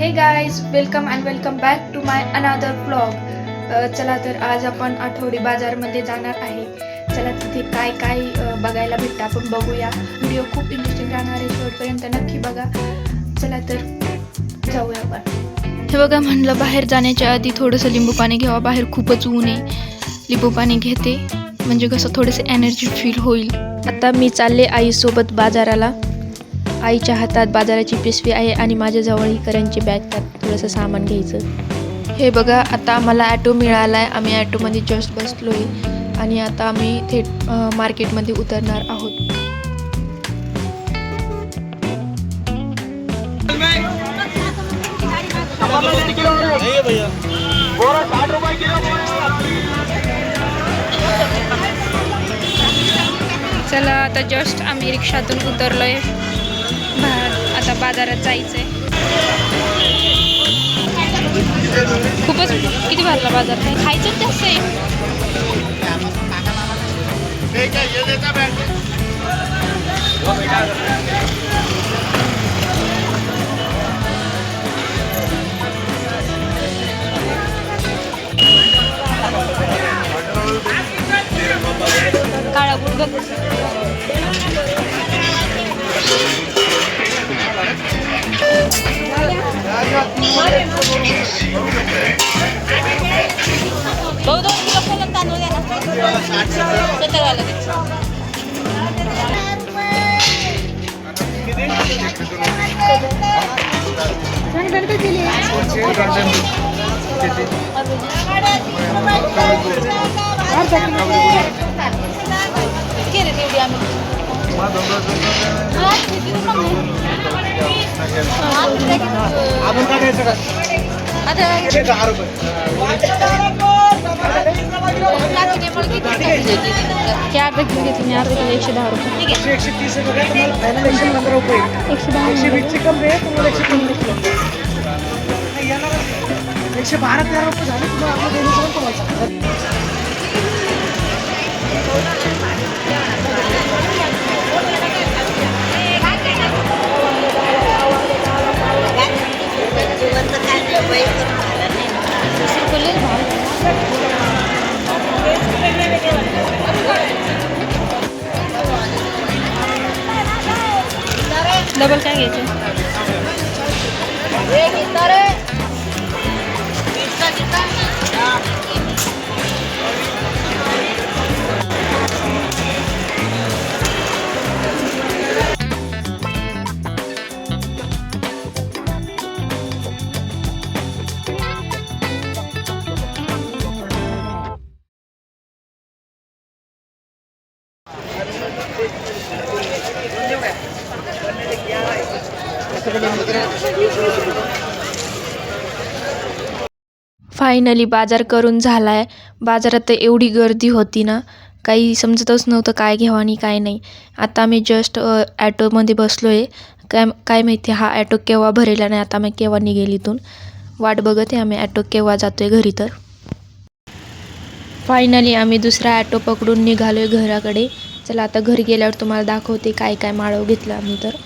हे guys, welcome and welcome back to my another blog. चला तर आज आपण आठवडी बाजारमध्ये जाणार आहे. चला तिथे काय काय बघायला भेटतं आपण बघूया. व्हिडिओ खूप इंटरेस्टिंग राहणार आहे, शेवटपर्यंत नक्की बघा. चला तर जाऊया आपण. हे बघा, म्हणलं बाहेर जाण्याच्या आधी थोडंसं लिंबू पाणी घ्यावं. बाहेर खूपच ऊन आहे. लिंबू पाणी घेते म्हणजे कसं थोडंसं एनर्जी फील होईल. आता मी चालले आईसोबत बाजाराला. आईच्या हातात बाजाराची पिशवी आहे आणि माझ्याजवळ ही करंजी बॅग, त्यात थोडंसं सामान घ्यायचं. हे बघा, आता आम्हाला ॲटो मिळाला आहे. आम्ही ॲटोमध्ये जस्ट बसलो आहे आणि आता आम्ही थेट मार्केटमध्ये उतरणार आहोत. चला, आता जस्ट आम्ही रिक्षातून उतरलोय. आता बाजारात जायचंय. खूपच किती भरला बाजार, खायचंच जास्त आहे. काळा गुड बघ. भाऊ 2 किलो फुलं तांदूळ द्या ना. 70 वाला क्या अर्धा किलो घेतली मी. अर्धा किलो 110 रुपये. 130 रुपये तुम्हाला फायनल 115 रुपये. 120 ची कम आहे तुम्हाला 115 112-13 रुपये झाले तुम्हाला. आपलं दोन्ही तुम्हाला डबल काय घ्यायचं. फायनली बाजार करून झालाय. बाजारात तर एवढी गर्दी होती ना, काही समजतच नव्हतं काय घ्यावं आणि काय नाही. आता आम्ही जस्ट ॲटोमध्ये बसलो आहे. काय माहिती हा ॲटो केव्हा भरेला नाही. आता आम्ही केव्हा निघेल इथून, वाट बघत आहे आम्ही ॲटो केव्हा जातो आहे घरी. तर फायनली आम्ही दुसरा ॲटो पकडून निघालो आहे घराकडे. चला आता घरी गेल्यावर तुम्हाला दाखवते काय काय माळव घेतलं आम्ही. तर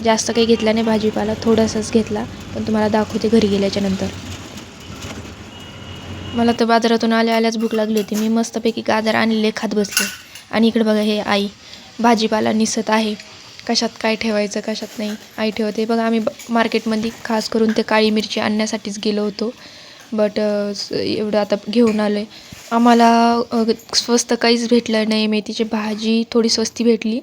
जास्त काही घेतला नाही भाजीपाला, थोडासाच घेतला, पण तुम्हाला दाखवते घरी गेल्याच्या नंतर. मला तर बाजारातून आल्याच भूक लागली होती. मी मस्तपैकी गाजर आणलेले खात बसले. आणि इकडे बघा, हे आई भाजीपाला निसत आहे. कशात काय ठेवायचं कशात नाही आई ठेवते. बघा, आम्ही मार्केटमध्ये खास करून ते काळी मिरची आणण्यासाठीच गेलो होतो. बट एवढं आता घेऊन आलो आहे. आम्हाला स्वस्त काहीच भेटलं नाही. मेथीची भाजी थोडी स्वस्ती भेटली.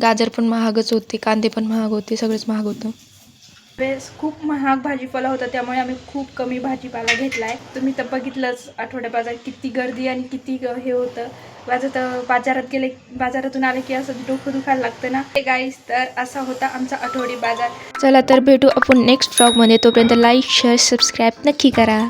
गाजर पण महागच होते, कांदे पण महाग होते, सगळंच महाग होतं. खूप महाग भाजीपाला होता, त्यामुळे आम्ही खूप कमी भाजीपाला घेतला आहे. तुम्ही तर बघितलंच आठवड्या बाजार किती गर्दी आणि किती हे होतं. बाजारातून आले की असं डोकं दुखायला लागतं ना. हे गाईस, तर असा होता आमचा आठवडी बाजार. चला तर भेटू आपण नेक्स्ट व्लॉगमध्ये. तोपर्यंत लाईक शेअर सबस्क्राईब नक्की करा.